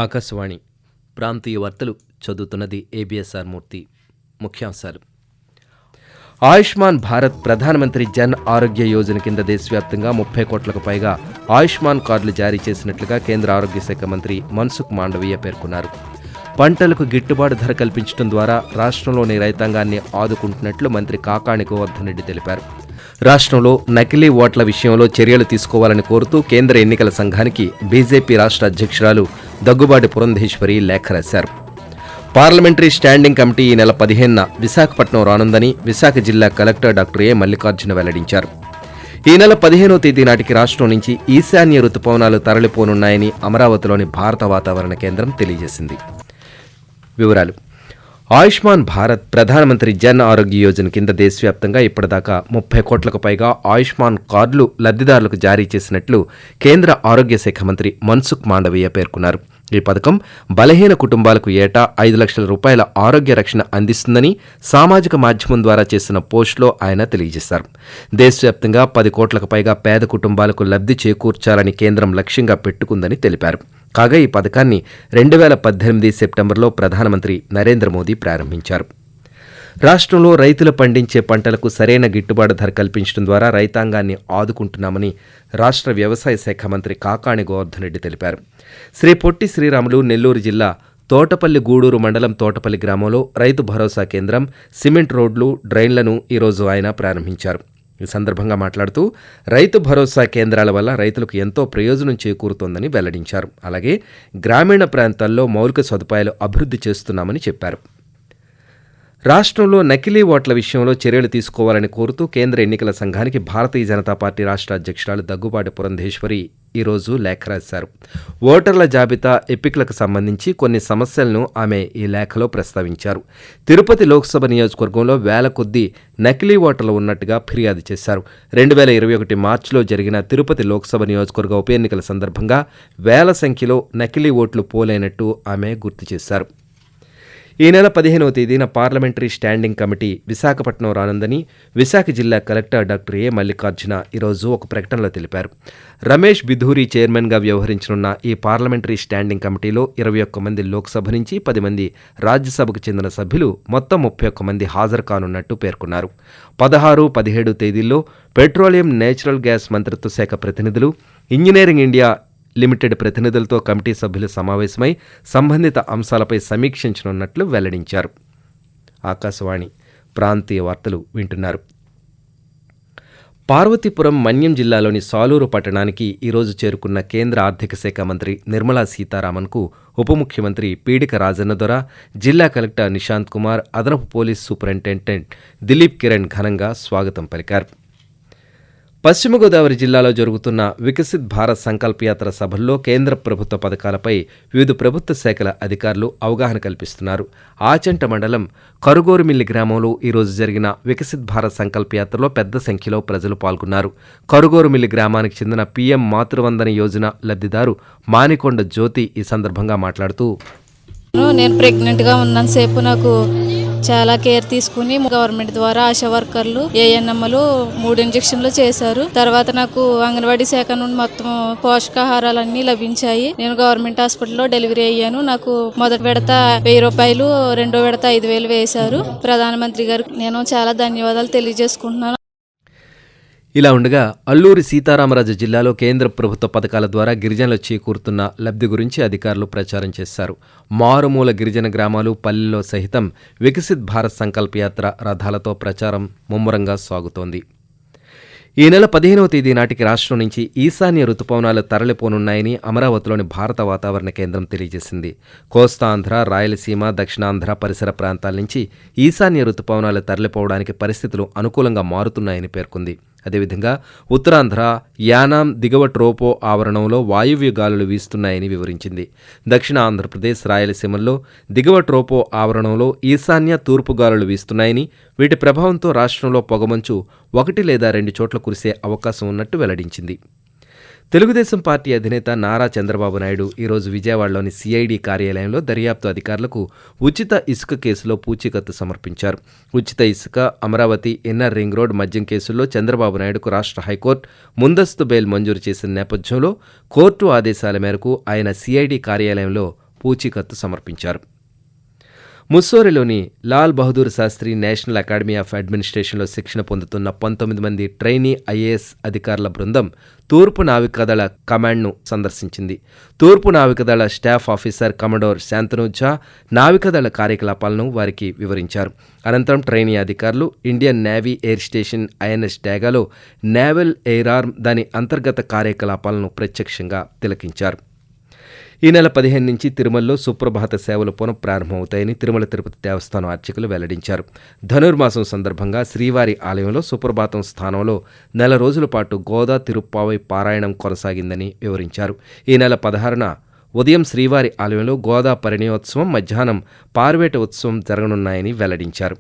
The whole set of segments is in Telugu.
ఆకాశవాణి ప్రాంతీయ వార్తలు చదువుతున్నది ఏబిఎస్ఆర్ మూర్తి. ముఖ్యాంశాలు: ఆయుష్మాన్ భారత్ ప్రధానమంత్రి జన్ ఆరోగ్య యోజన కింద దేశవ్యాప్తంగా 30 కోట్లకు పైగా ఆయుష్మాన్ కార్డులు జారీ చేసినట్లుగా కేంద్ర ఆరోగ్య శాఖ మంత్రి మన్సుఖ్ మాండవీయ పేర్కొన్నారు. పంటలకు గిట్టుబాటు ధర కల్పించడం ద్వారా రాష్ట్రంలోని రైతాంగాన్ని ఆదుకుంటున్నట్లు మంత్రి కాకాణి గోవర్ధన్ రెడ్డి తెలిపారు. రాష్ట్రంలో నకిలీ ఓట్ల విషయంలో చర్యలు తీసుకోవాలని కోరుతూ కేంద్ర ఎన్నికల సంఘానికి బీజేపీ రాష్ట్ర అధ్యక్షురాలు దగ్గుబాటి పురంధేశ్వరి లేఖ రాశారు. పార్లమెంటరీ స్టాండింగ్ కమిటీ ఈ నెల 15న విశాఖపట్నం రానుందని విశాఖ జిల్లా కలెక్టర్ డాక్టర్ ఏ మల్లికార్జున వెల్లడించారు. ఈ నెల 15వ తేదీ నాటికి రాష్ట్రం నుంచి ఈశాన్య రుతుపవనాలు తరలిపోనున్నాయని అమరావతిలోని భారత వాతావరణ కేంద్రం తెలియజేసింది. వివరాలు: ఆయుష్మాన్ భారత్ ప్రధానమంత్రి జన్ ఆరోగ్య యోజన కింద దేశవ్యాప్తంగా ఇప్పటిదాకా 30 కోట్లకు పైగా ఆయుష్మాన్ కార్డులు లబ్ధిదారులకు జారీ చేసినట్లు కేంద్ర ఆరోగ్య శాఖ మంత్రి మన్సుఖ్ మాండవీయ పేర్కొన్నారు. ఈ పథకం బలహీన కుటుంబాలకు ఏటా 5 లక్షల రూపాయల ఆరోగ్య రక్షణ అందిస్తుందని సామాజిక మాధ్యమం ద్వారా చేసిన పోస్టులో ఆయన తెలియజేశారు. దేశవ్యాప్తంగా 10 కోట్లకు పైగా పేద కుటుంబాలకు లబ్ధి చేకూర్చాలని కేంద్రం లక్ష్యంగా పెట్టుకుందని తెలిపారు. కాగా ఈ పథకాన్ని 2018 సెప్టెంబర్లో ప్రధానమంత్రి నరేంద్ర మోదీ ప్రారంభించారు. రాష్ట్రంలో రైతులు పండించే పంటలకు సరైన గిట్టుబాటు ధర కల్పించడం ద్వారా రైతాంగాన్ని ఆదుకుంటున్నామని రాష్ట్ర వ్యవసాయ శాఖ మంత్రి కాకాణి గోవర్ధన్ రెడ్డి తెలిపారు. శ్రీ పొట్టి శ్రీరాములు నెల్లూరు జిల్లా తోటపల్లి గూడూరు మండలం తోటపల్లి గ్రామంలో రైతు భరోసా కేంద్రం, సిమెంట్ రోడ్లు, డ్రైన్లను ఈరోజు ఆయన ప్రారంభించారు. ఈ సందర్భంగా మాట్లాడుతూ రైతు భరోసా కేంద్రాల వల్ల రైతులకు ఎంతో ప్రయోజనం చేకూరుతోందని వెల్లడించారు. అలాగే గ్రామీణ ప్రాంతాల్లో మౌలిక సదుపాయాలు అభివృద్ధి చేస్తున్నామని చెప్పారు. రాష్ట్రంలో నకిలీ ఓట్ల విషయంలో చర్యలు తీసుకోవాలని కోరుతూ కేంద్ర ఎన్నికల సంఘానికి భారతీయ జనతా పార్టీ రాష్ట్ర అధ్యక్షురాలు దగ్గుబాటి పురంధేశ్వరి ఈరోజు లేఖ రాశారు. ఓటర్ల జాబితా ఎంపికలకు సంబంధించి కొన్ని సమస్యలను ఆమె ఈ లేఖలో ప్రస్తావించారు. తిరుపతి లోక్సభ నియోజకవర్గంలో వేల కొద్దీ నకిలీ ఓటర్లు ఉన్నట్టుగా ఫిర్యాదు చేశారు. 2021 మార్చిలో జరిగిన తిరుపతి లోక్సభ నియోజకవర్గ ఉప ఎన్నికల సందర్భంగా వేల సంఖ్యలో నకిలీ ఓట్లు పోలైనట్టు ఆమె గుర్తు చేశారు. ఈ నెల 15వ తేదీన పార్లమెంటరీ స్టాండింగ్ కమిటీ విశాఖపట్నం రానుందని విశాఖ జిల్లా కలెక్టర్ డాక్టర్ ఏ మల్లికార్జున ఈరోజు ఒక ప్రకటనలో తెలిపారు. రమేష్ బిధూరి చైర్మన్గా వ్యవహరించనున్న ఈ పార్లమెంటరీ స్టాండింగ్ కమిటీలో 21 మంది లోక్సభ నుంచి 10 మంది రాజ్యసభకు చెందిన సభ్యులు మొత్తం 31 మంది హాజరు కానున్నట్టు పేర్కొన్నారు. 16, 17 తేదీల్లో పెట్రోలియం, నేచురల్ గ్యాస్ మంత్రిత్వ శాఖ ప్రతినిధులు, ఇంజనీరింగ్ ఇండియా లిమిటెడ్ ప్రతినిధులతో కమిటీ సభ్యులు సమావేశమై సంబంధిత అంశాలపై సమీక్షించనున్నట్లు వెల్లడించారు. ఆకాశవాణి ప్రాంతీయ వార్తలు వింటున్నారు. పార్వతీపురం మన్యం జిల్లాలోని సాలూరు పట్టణానికి ఈరోజు చేరుకున్న కేంద్ర ఆర్థిక శాఖ మంత్రి నిర్మలా సీతారామన్కు ఉప ముఖ్యమంత్రి పీడిక రాజన్నదొర, జిల్లా కలెక్టర్ నిశాంత్ కుమార్, అదనపు పోలీస్ సూపరింటెండెంట్ దిలీప్ కిరణ్ ఘనంగా స్వాగతం పలికారు. పశ్చిమ గోదావరి జిల్లాలో జరుగుతున్న వికసిత్ భారత్ సంకల్ప యాత్ర సభల్లో కేంద్ర ప్రభుత్వ పథకాలపై వివిధ ప్రభుత్వ శాఖల అధికారులు అవగాహన కల్పిస్తున్నారు. ఆచంట మండలం కరుగోరుమిల్లి గ్రామంలో ఈరోజు జరిగిన వికసిత్ భారత్ సంకల్ప యాత్రలో పెద్ద సంఖ్యలో ప్రజలు పాల్గొన్నారు. కరుగోరుమిల్లి గ్రామానికి చెందిన పీఎం మాతృవందన యోజన లబ్ధిదారు మానికొండ జ్యోతి ఈ సందర్భంగా మాట్లాడుతూ, నేను ప్రెగ్నెంట్గా ఉన్నంతసేపు నాకు చాలా కేర్ తీసుకుని గవర్నమెంట్ ద్వారా ఆశా వర్కర్లు, ఏఎన్ఎంలు 3 ఇంజక్షన్లు చేశారు. తర్వాత నాకు అంగన్వాడీ శాఖ నుండి మొత్తం పోషకాహారాలన్నీ లభించాయి. నేను గవర్నమెంట్ హాస్పిటల్లో డెలివరీ అయ్యాను. నాకు మొదటి విడత 1000 రూపాయలు, రెండో విడత 5000 వేశారు. ప్రధానమంత్రి గారికి నేను చాలా ధన్యవాదాలు తెలియజేసుకుంటున్నాను. ఇలా ఉండగా అల్లూరి సీతారామరాజు జిల్లాలో కేంద్ర ప్రభుత్వ పథకాల ద్వారా గిరిజనులు చేకూరుతున్న లబ్ధి గురించి అధికారులు ప్రచారం చేశారు. మారుమూల గిరిజన గ్రామాలు, పల్లెల్లో సహితం వికసిత్ భారత్ సంకల్ప యాత్ర రథాలతో ప్రచారం ముమ్మరంగా సాగుతోంది. ఈ నెల 15వ తేదీ నాటికి రాష్ట్రం నుంచి ఈశాన్య రుతుపవనాలు తరలిపోనున్నాయని అమరావతిలోని భారత వాతావరణ కేంద్రం తెలియజేసింది. కోస్తాంధ్ర, రాయలసీమ, దక్షిణాంధ్ర పరిసర ప్రాంతాల నుంచి ఈశాన్య రుతుపవనాలు తరలిపోవడానికి పరిస్థితులు అనుకూలంగా మారుతున్నాయని పేర్కొంది. అదేవిధంగా ఉత్తరాంధ్ర, యానాం దిగువ ట్రోపో ఆవరణంలో వాయువ్య గాలులు వీస్తున్నాయని వివరించింది. దక్షిణ ఆంధ్రప్రదేశ్, రాయలసీమల్లో దిగువ ట్రోపో ఆవరణంలో ఈశాన్య తూర్పు గాలులు వీస్తున్నాయని, వీటి ప్రభావంతో రాష్ట్రంలో పొగమంచు 1 లేదా 2 చోట్ల కురిసే అవకాశం ఉన్నట్టు వెల్లడించింది. తెలుగుదేశం పార్టీ అధినేత నారా చంద్రబాబు నాయుడు ఈరోజు విజయవాడలోని సిఐడి కార్యాలయంలో దర్యాప్తు అధికారులకు ఉచిత ఇసుక కేసులో పూచీకత్తు సమర్పించారు. ఉచిత ఇసుక, అమరావతి ఇన్నర్ రింగ్ రోడ్ మద్యం కేసుల్లో చంద్రబాబు నాయుడుకు రాష్ట్ర హైకోర్టు ముందస్తు బెయిల్ మంజూరు చేసిన నేపథ్యంలో కోర్టు ఆదేశాల మేరకు ఆయన సిఐడి కార్యాలయంలో పూచీకత్తు సమర్పించారు. ముస్సోరిలోని Lal Bahadur Shastri national academy of అడ్మినిస్ట్రేషన్లో శిక్షణ పొందుతున్న 19 మంది ట్రైనీ ఐఏఎస్ అధికారుల బృందం తూర్పు నావికాదళ కమాండ్ను సందర్శించింది. తూర్పు నావికాదళ staff officer commodore Shantanu Jha నావికాదళ కార్యకలాపాలను వారికి వివరించారు. అనంతరం ట్రైనీ అధికారులు Indian navy air station INS డాగాలో నేవల్ ఎయిర్ ఆర్మ్ దాని అంతర్గత కార్యకలాపాలను ప్రత్యక్షంగా తిలకించారు. ఈ నెల 15 నుంచి తిరుమలలో సుప్రభాత సేవలు పునఃప్రారంభమవుతాయని తిరుమల తిరుపతి దేవస్థానం అర్చకులు వెల్లడించారు. ధనుర్మాసం సందర్భంగా శ్రీవారి ఆలయంలో సుప్రభాతం స్థానంలో నెల రోజుల పాటు గోదా తిరుప్పావై పారాయణం కొనసాగిందని వివరించారు. ఈ నెల 16న ఉదయం శ్రీవారి ఆలయంలో గోదా పరిణయోత్సవం, మధ్యాహ్నం పార్వేట ఉత్సవం జరగనున్నాయని వెల్లడించారు.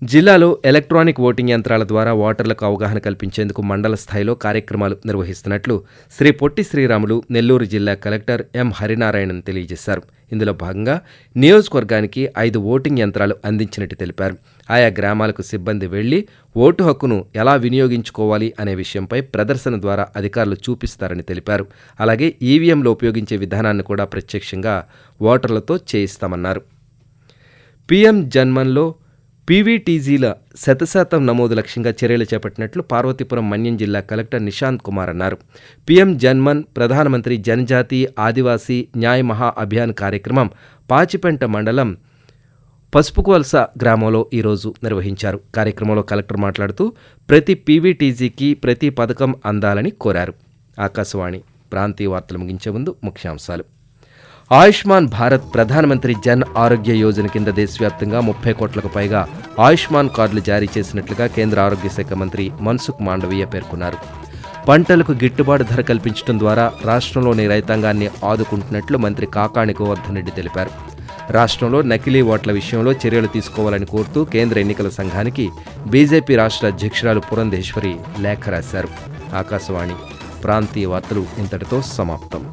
జిల్లాలో ఎలక్ట్రానిక్ ఓటింగ్ యంత్రాల ద్వారా ఓటర్లకు అవగాహన కల్పించేందుకు మండల స్థాయిలో కార్యక్రమాలు నిర్వహిస్తున్నట్లు శ్రీ పొట్టి శ్రీరాములు నెల్లూరు జిల్లా కలెక్టర్ ఎం హరినారాయణన్ తెలియజేశారు. ఇందులో భాగంగా నియోజకవర్గానికి 5 ఓటింగ్ యంత్రాలు అందించినట్టు తెలిపారు. ఆయా గ్రామాలకు సిబ్బంది వెళ్లి ఓటు హక్కును ఎలా వినియోగించుకోవాలి అనే విషయంపై ప్రదర్శన ద్వారా అధికారులు చూపిస్తారని తెలిపారు. అలాగే ఈవీఎంలో ఉపయోగించే విధానాన్ని కూడా ప్రత్యక్షంగా ఓటర్లతో చేయిస్తామన్నారు. పీఎం జన్మన్లో పీవీటీజీల 100% నమోదు లక్ష్యంగా చర్యలు చేపట్టినట్లు పార్వతీపురం మన్యం జిల్లా కలెక్టర్ నిశాంత్ కుమార్ అన్నారు. పీఎం జన్మన్ ప్రధానమంత్రి జనజాతి ఆదివాసీ న్యాయ్ మహా అభియాన్ కార్యక్రమం పాచిపెంట మండలం పసుపుకువలస గ్రామంలో ఈరోజు నిర్వహించారు. కార్యక్రమంలో కలెక్టర్ మాట్లాడుతూ ప్రతి పీవీటీజీకి ప్రతి పథకం అందాలని కోరారు. ఆకాశవాణి ప్రాంతీయ వార్తలు ముగించే ముందు ముఖ్యాంశాలు. ఆయుష్మాన్ భారత్ ప్రధానమంత్రి జన్ ఆరోగ్య యోజన కింద దేశవ్యాప్తంగా 30 కోట్లకు పైగా ఆయుష్మాన్ కార్డులు జారీ చేసినట్లుగా కేంద్ర ఆరోగ్య శాఖ మంత్రి మన్సుఖ్ మాండవీయ పేర్కొన్నారు. పంటలకు గిట్టుబాటు ధర కల్పించడం ద్వారా రాష్ట్రంలోని రైతాంగాన్ని ఆదుకుంటున్నట్లు మంత్రి కాకాణి గోవర్ధన్ రెడ్డి తెలిపారు. రాష్ట్రంలో నకిలీ ఓట్ల విషయంలో చర్యలు తీసుకోవాలని కోరుతూ కేంద్ర ఎన్నికల సంఘానికి బీజేపీ రాష్ట్ర అధ్యక్షురాలు పురంధేశ్వరి లేఖ రాశారు. ఆకాశవాణి ప్రాంతీయ వార్తలు ఇంతటితో సమాప్తం.